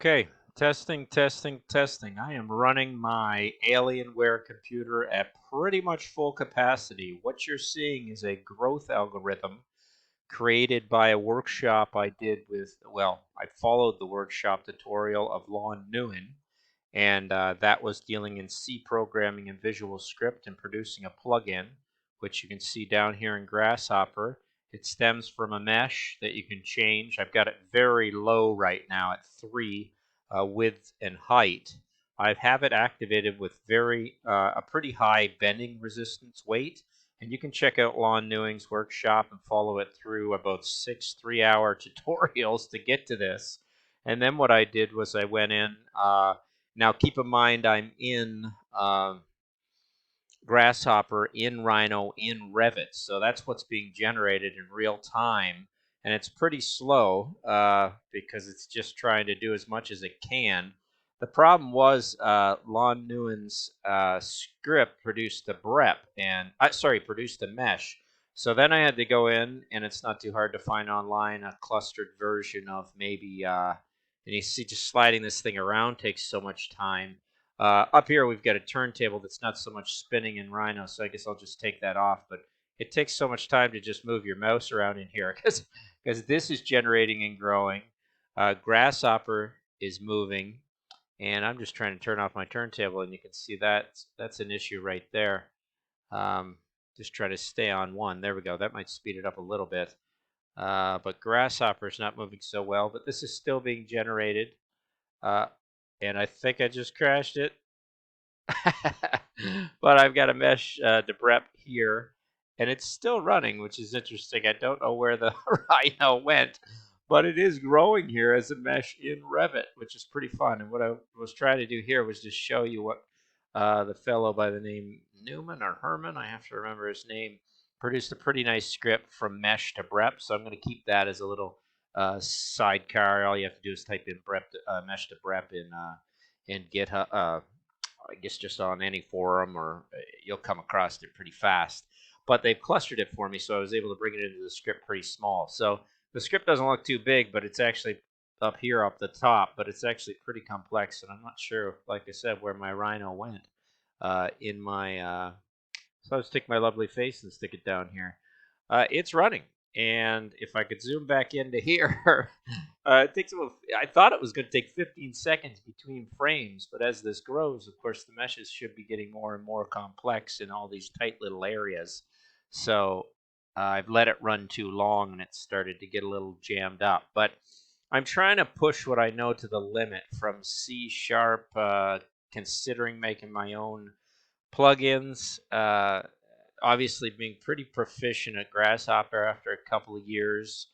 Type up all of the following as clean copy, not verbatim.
Okay, testing, testing, testing. I am running my Alienware computer at pretty much full capacity. What you're seeing is a growth algorithm created by a workshop I did with, well, I followed the workshop tutorial of Long Nguyen, and that was dealing in C programming and Visual Script and producing a plugin, which you can see down here in Grasshopper. It stems from a mesh that you can change. I've got it very low right now at 3 width and height. I have it activated with a pretty high bending resistance weight, and you can check out Lon Newing's workshop and follow it through about 6 3-hour tutorials to get to this. And then what I did was I went in. Now keep in mind I'm in Grasshopper, in Rhino, in Revit, so that's what's being generated in real time, and it's pretty slow because it's just trying to do as much as it can. The problem was Lon Nguyen's script produced a brep and produced a mesh. So then I had to go in, and it's not too hard to find online a clustered version of maybe. And you see, just sliding this thing around takes so much time. Up here, we've got a turntable that's not so much spinning in Rhino, so I guess I'll just take that off. But it takes so much time to just move your mouse around in here because this is generating and growing. Grasshopper is moving, and I'm just trying to turn off my turntable, and you can see that's an issue right there. Um, just try to stay on one. There we go. That might speed it up a little bit. But Grasshopper is not moving so well, but this is still being generated. Uh, and I think I just crashed it. But I've got a mesh debrep here, and it's still running, which is interesting. I don't know where the Rhino went, but it is growing here as a mesh in Revit, which is pretty fun. And what I was trying to do here was just show you what the fellow by the name Newman or Herman, I have to remember his name, produced a pretty nice script from mesh to brep. So I'm going to keep that as a little sidecar. All you have to do is type in mesh to brep in GitHub. I guess just on any forum, or you'll come across it pretty fast. But they've clustered it for me, so I was able to bring it into the script pretty small. So the script doesn't look too big, but it's actually up here up the top, but it's actually pretty complex, and I'm not sure, like I said, where my Rhino went in my so I'll just take my lovely face and stick it down here. It's running, and if I could zoom back into here, it takes about. I thought it was going to take 15 seconds between frames, but as this grows, of course, the meshes should be getting more and more complex in all these tight little areas. So I've let it run too long, and it started to get a little jammed up. But I'm trying to push what I know to the limit from C sharp, considering making my own plugins. Obviously, being pretty proficient at Grasshopper after a couple of years,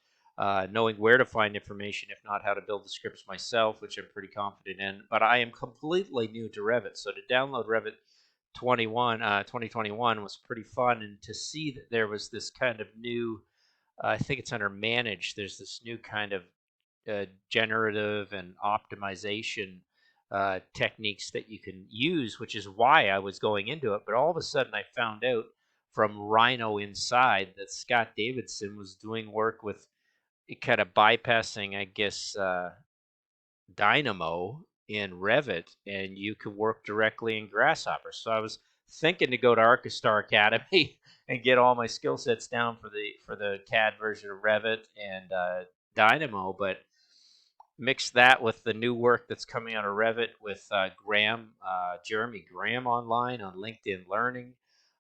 knowing where to find information, if not how to build the scripts myself, which I'm pretty confident in. But I am completely new to Revit, so to download Revit 2021 was pretty fun, and to see that there was this kind of new, I think it's under Manage. There's this new kind of generative and optimization techniques that you can use, which is why I was going into it. But all of a sudden, I found out from Rhino Inside that Scott Davidson was doing work with kind of bypassing, I guess, Dynamo in Revit, and you could work directly in Grasshopper. So I was thinking to go to Archistar Academy and get all my skill sets down for the CAD version of Revit and Dynamo, but mix that with the new work that's coming out of Revit with Jeremy Graham online on LinkedIn Learning.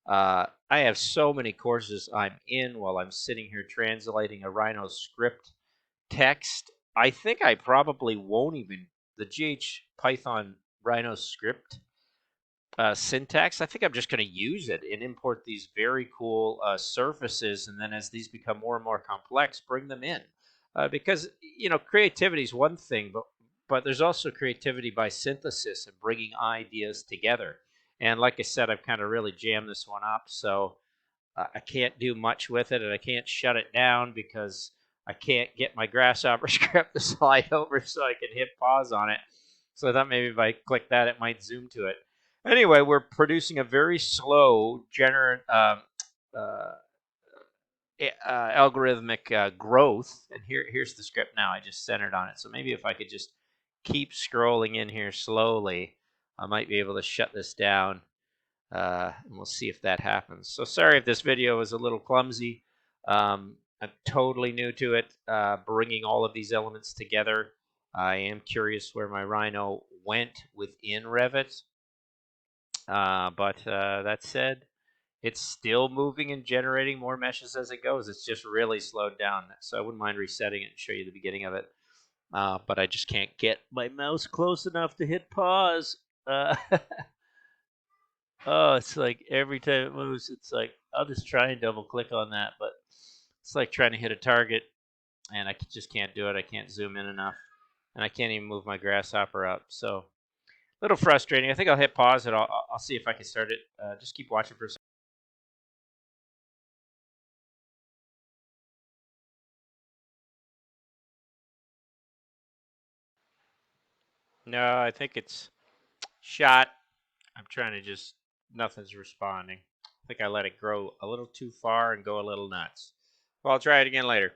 I have so many courses I'm in while I'm sitting here translating a Rhino script text. I think I probably won't even the GH Python Rhino script syntax. I think I'm just going to use it and import these very cool surfaces, and then as these become more and more complex, bring them in. Because creativity is one thing, but there's also creativity by synthesis and bringing ideas together. And like I said, I've kind of really jammed this one up, so I can't do much with it, and I can't shut it down because I can't get my Grasshopper script to slide over so I can hit pause on it. So I thought maybe if I click that, it might zoom to it. Anyway, we're producing a very slow uh, algorithmic growth. And here's the script now. I just centered on it. So maybe if I could just keep scrolling in here slowly, I might be able to shut this down, and we'll see if that happens. So sorry if this video was a little clumsy. I'm totally new to it, bringing all of these elements together. I am curious where my Rhino went within Revit, but that said, it's still moving and generating more meshes as it goes. It's just really slowed down, so I wouldn't mind resetting it and show you the beginning of it. But I just can't get my mouse close enough to hit pause. Oh, it's like every time it moves, it's like I'll just try and double click on that, but it's like trying to hit a target, and I just can't do it. I can't zoom in enough, and I can't even move my grasshopper up. So a little frustrating. I think I'll hit pause and I'll see if I can start it. Just keep watching for a second. No, I think it's shot. I'm trying to just, nothing's responding. I think I let it grow a little too far and go a little nuts. Well, I'll try it again later.